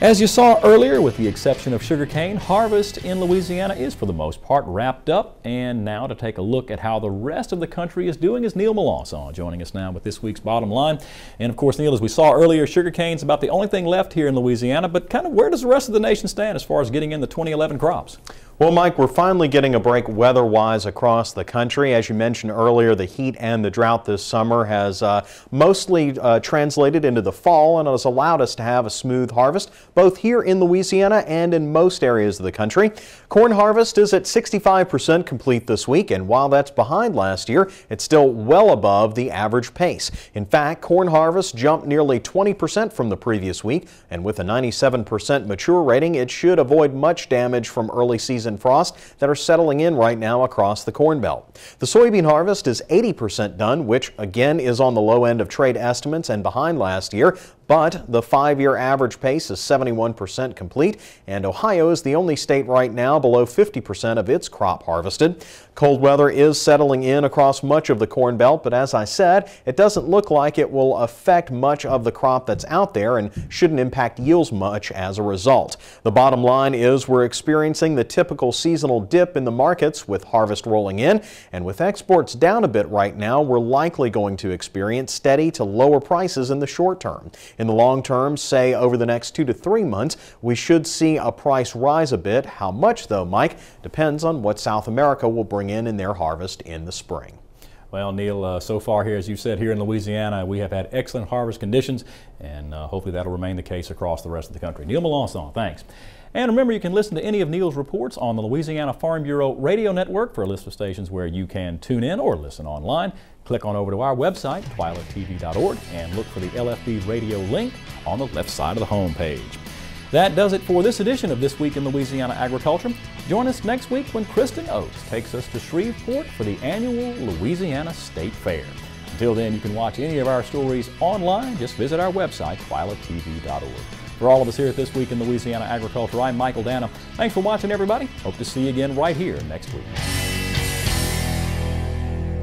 As you saw earlier, with the exception of sugarcane, harvest in Louisiana is for the most part wrapped up. And now to take a look at how the rest of the country is doing is Neil Melancon joining us now with this week's Bottom Line. And of course, Neil, as we saw earlier, sugarcane's about the only thing left here in Louisiana, but kind of where does the rest of the nation stand as far as getting in the 2011 crops? Well, Mike, we're finally getting a break weather-wise across the country. As you mentioned earlier, the heat and the drought this summer has mostly translated into the fall and has allowed us to have a smooth harvest, both here in Louisiana and in most areas of the country. Corn harvest is at 65% complete this week, and while that's behind last year, it's still well above the average pace. In fact, corn harvest jumped nearly 20% from the previous week, and with a 97% mature rating, it should avoid much damage from early season frost that are settling in right now across the Corn Belt. The soybean harvest is 80% done, which again is on the low end of trade estimates and behind last year, but the 5-year average pace is 71% complete, and Ohio is the only state right now below 50% of its crop harvested. Cold weather is settling in across much of the Corn Belt, but as I said, it doesn't look like it will affect much of the crop that's out there and shouldn't impact yields much as a result. The bottom line is we're experiencing the typical seasonal dip in the markets with harvest rolling in, and with exports down a bit right now, we're likely going to experience steady to lower prices in the short term. In the long term, say over the next 2 to 3 months, we should see a price rise a bit. How much though, Mike, depends on what South America will bring in their harvest in the spring. Well, Neil, so far here, as you said, here in Louisiana, we have had excellent harvest conditions, and hopefully that'll remain the case across the rest of the country. Neil Melancon, thanks. And remember, you can listen to any of Neil's reports on the Louisiana Farm Bureau Radio Network. For a list of stations where you can tune in or listen online, click on over to our website, twilightTV.org, and look for the LFB radio link on the left side of the home page. That does it for this edition of This Week in Louisiana Agriculture. Join us next week when Kristen Oates takes us to Shreveport for the annual Louisiana State Fair. Until then, you can watch any of our stories online. Just visit our website, twilightTV.org. For all of us here at This Week in Louisiana Agriculture, I'm Michael Dana. Thanks for watching, everybody. Hope to see you again right here next week.